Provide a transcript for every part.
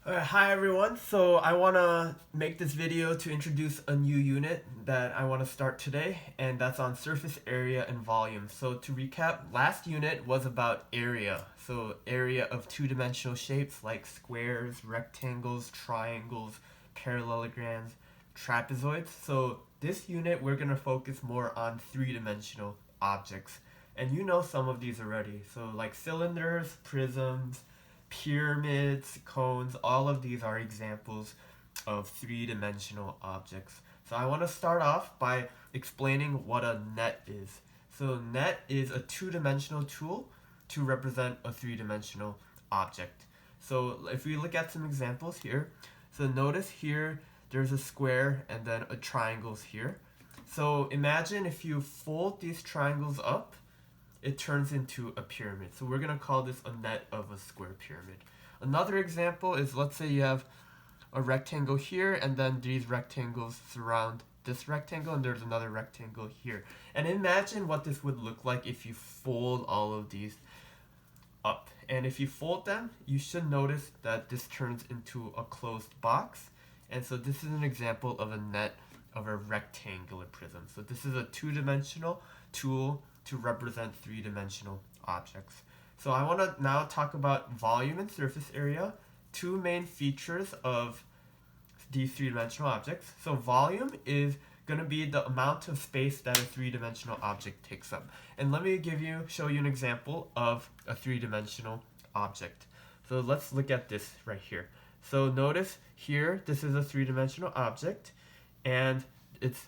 Hi everyone, so I want to make this video to introduce a new unit that I want to start today, and that's on surface area and volume. So to recap, last unit was about area, so area of two-dimensional shapes like squares, rectangles, triangles, parallelograms, trapezoids. So this unit we're going to focus more on three-dimensional objects, and you know some of these already, so like cylinders, prisms, pyramids, cones, all of these are examples of three-dimensional objects. So I want to start off by explaining what a net is. So net is a two-dimensional tool to represent a three-dimensional object. So if we look at some examples here, so notice here there's a square and then a triangle's here. So imagine if you fold these triangles up, it turns into a pyramid. So we're going to call this a net of a square pyramid. Another example is, let's say you have a rectangle here and then these rectangles surround this rectangle and there's another rectangle here. And imagine what this would look like if you fold all of these up. And if you fold them, you should notice that this turns into a closed box. And so this is an example of a net of a rectangular prism. So this is a two-dimensional tool to represent three-dimensional objects. So I want to now talk about volume and surface area, two main features of these three-dimensional objects. So volume is going to be the amount of space that a three-dimensional object takes up. And let me show you an example of a three-dimensional object. So let's look at this right here. So notice here, this is a three-dimensional object, and it's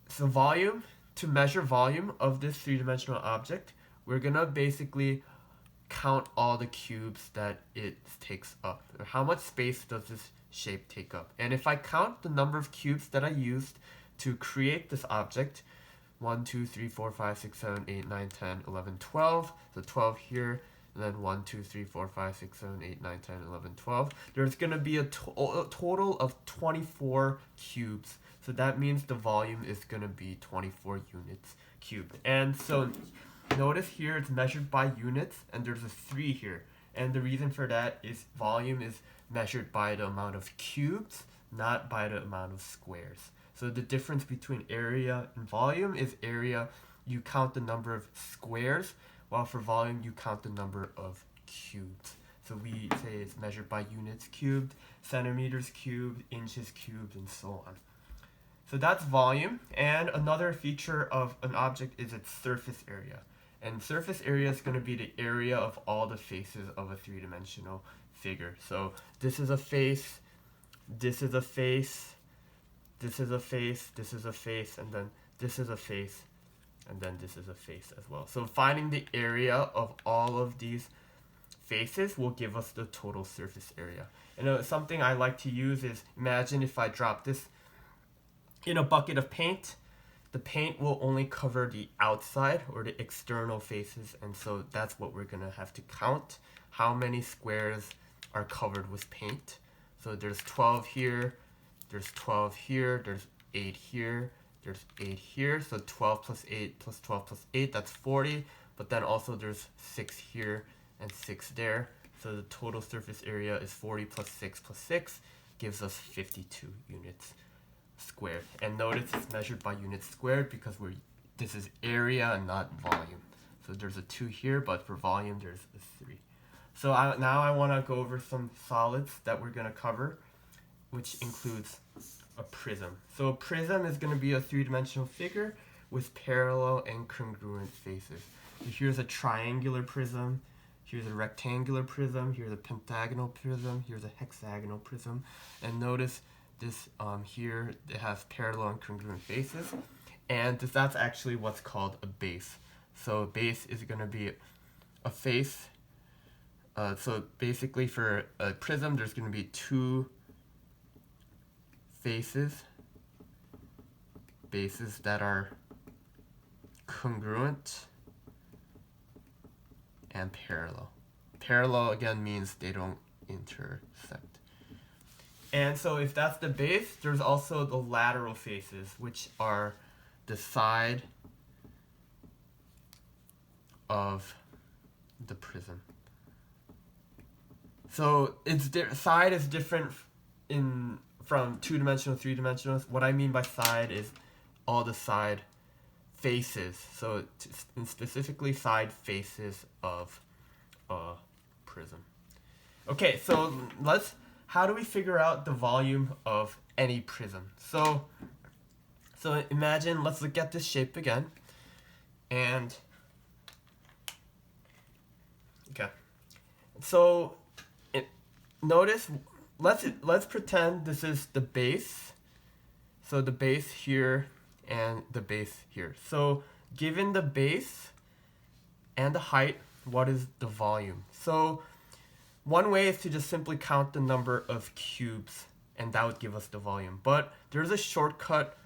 so volume. To measure volume of this three-dimensional object, we're gonna basically count all the cubes that it takes up. How much space does this shape take up? And if I count the number of cubes that I used to create this object, 1, 2, 3, 4, 5, 6, 7, 8, 9, 10, 11, 12, so 12 here, and then 1, 2, 3, 4, 5, 6, 7, 8, 9, 10, 11, 12. There's going to be a total of 24 cubes. So that means the volume is going to be 24 units cubed. And so notice here it's measured by units, and there's a 3 here. And the reason for that is volume is measured by the amount of cubes, not by the amount of squares. So the difference between area and volume is area, you count the number of squares, while for volume you count the number of cubes. So we say it's measured by units cubed, centimeters cubed, inches cubed, and so on. So that's volume, and another feature of an object is its surface area. And surface area is going to be the area of all the faces of a three-dimensional figure. So this is a face, this is a face, this is a face, this is a face, and then this is a face, and then this is a face as well. So finding the area of all of these faces will give us the total surface area. And something I like to use is, imagine if I drop this in a bucket of paint, the paint will only cover the outside or the external faces, and so that's what we're gonna have to count, how many squares are covered with paint. So there's 12 here, there's 12 here, there's 8 here, there's 8 here, so 12 plus 8 plus 12 plus 8, that's 40, but then also there's 6 here and 6 there, so the total surface area is 40 plus 6 plus 6 gives us 52 units squared. And notice it's measured by units squared because this is area and not volume. So there's a 2 here, but for volume there's a 3. So now I want to go over some solids that we're going to cover, which includes a prism. So a prism is going to be a three-dimensional figure with parallel and congruent faces. So here's a triangular prism, here's a rectangular prism, here's a pentagonal prism, here's a hexagonal prism, and notice this here, it has parallel and congruent faces, and that's actually what's called a base. So a base is going to be a face. So basically for a prism, there's going to be 2 bases that are congruent and parallel. Parallel again means they don't intersect. And so if that's the base, there's also the lateral faces, which are the side of the prism. So its side is different from two-dimensional, three-dimensional. What I mean by side is all the side faces. So specifically side faces of a prism. Okay, so how do we figure out the volume of any prism? So imagine, let's look at this shape again. And okay. So notice, let's pretend this is the base. So the base here and the base here. So given the base and the height, what is the volume? So one way is to just simply count the number of cubes, and that would give us the volume. But there's a shortcut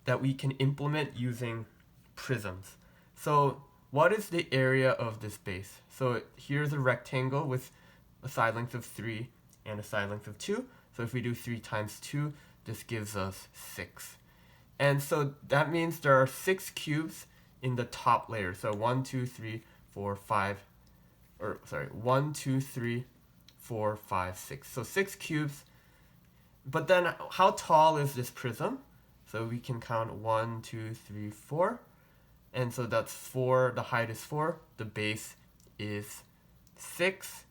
that we can implement using prisms. So what is the area of this base? So here's a rectangle with a side length of 3 and a side length of 2. So if we do 3 times 2, this gives us 6. And so that means there are 6 cubes in the top layer. So 1, 2, 3, 4, 5, 1, 2, 3, 4, 5, 6. So 6 cubes. But then how tall is this prism? So we can count 1, 2, 3, 4. And so that's 4, the height is 4, the base is 6,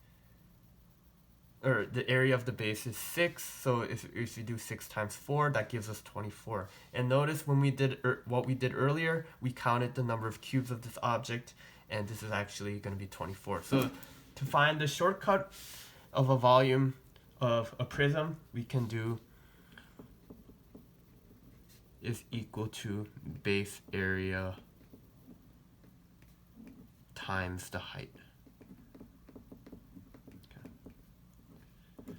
or the area of the base is 6, so if you do 6 times 4, that gives us 24. And notice when we did what we did earlier, we counted the number of cubes of this object, and this is actually going to be 24. So to find the shortcut of a volume of a prism, we can do is equal to base area times the height. Okay.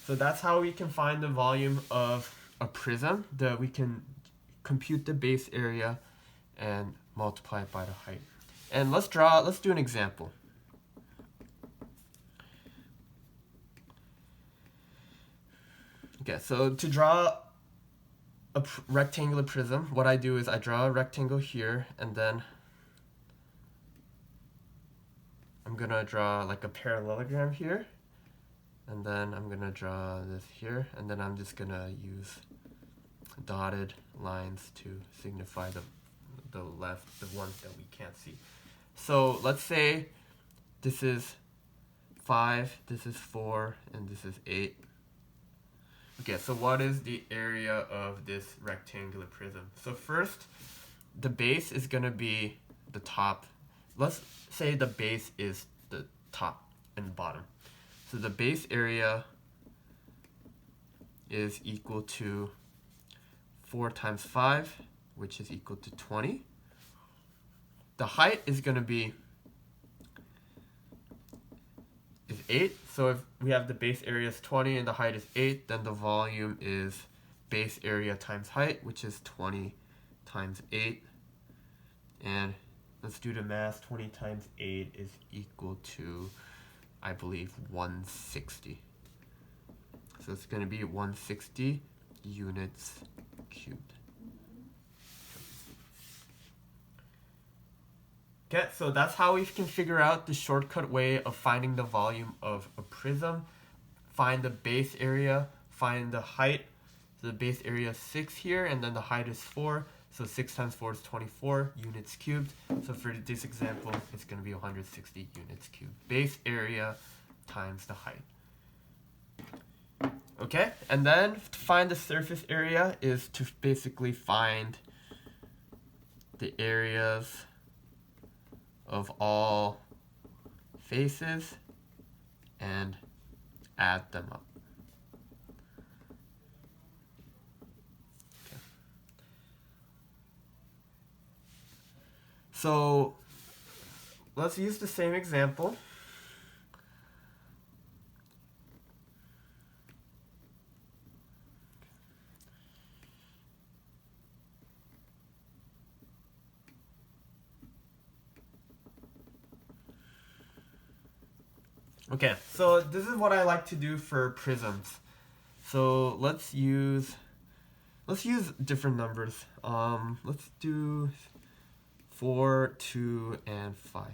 So that's how we can find the volume of a prism. We can compute the base area and multiply it by the height. And let's do an example. Okay, so to draw a rectangular prism, what I do is I draw a rectangle here, and then I'm gonna draw like a parallelogram here, and then I'm gonna draw this here, and then I'm just gonna use dotted lines to signify the ones that we can't see. So let's say this is 5, this is 4, and this is 8. Okay, so what is the area of this rectangular prism? So first, the base is going to be the top. Let's say the base is the top and bottom. So the base area is equal to 4 times 5, which is equal to 20. The height is going to be 8. So if we have the base area is 20 and the height is 8, then the volume is base area times height, which is 20 times 8. And let's do the math. 20 times 8 is equal to, I believe, 160. So it's going to be 160 units cubed. Okay, so that's how we can figure out the shortcut way of finding the volume of a prism. Find the base area, find the height. So the base area is 6 here, and then the height is 4. So 6 times 4 is 24 units cubed. So for this example, it's going to be 160 units cubed. Base area times the height. Okay, and then to find the surface area is to basically find the areas of all faces and add them up. Okay. So let's use the same example. Okay, so this is what I like to do for prisms. So let's use different numbers. Let's do 4, 2, and 5.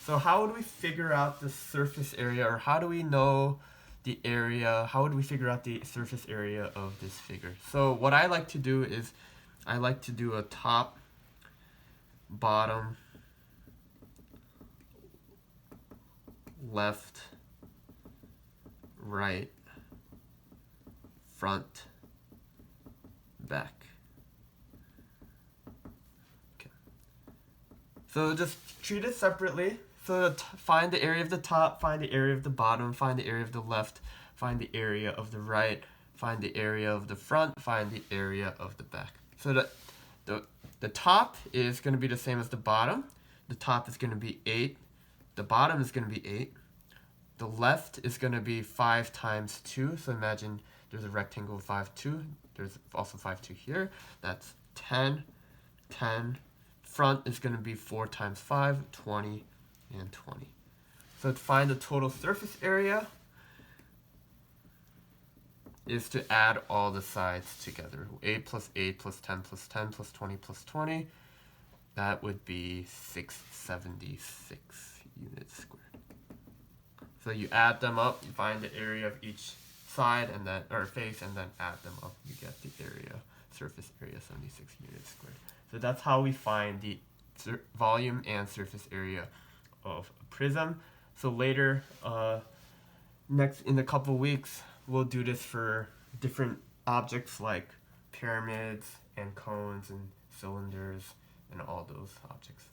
So how would we figure out the surface area, or how do we know the area? How would we figure out the surface area of this figure? So what I like to do is I like to do a top, bottom, left, right, front, back. Okay. So just treat it separately. So find the area of the top, find the area of the bottom, find the area of the left, find the area of the right, find the area of the front, find the area of the back. So the top is going to be the same as the bottom. The top is going to be 8. The bottom is going to be 8. The left is going to be 5 times 2. So imagine there's a rectangle of 5, 2. There's also 5, 2 here. That's 10, 10. Front is going to be 4 times 5, 20, and 20. So to find the total surface area is to add all the sides together. 8 plus 8 plus 10 plus 10 plus 20 plus 20. That would be 676 units squared. So you add them up, you find the area of each side and then, or face, and then add them up. You get the area, surface area, 76 units squared. So that's how we find the volume and surface area of a prism. So later, next in a couple weeks, we'll do this for different objects like pyramids and cones and cylinders and all those objects.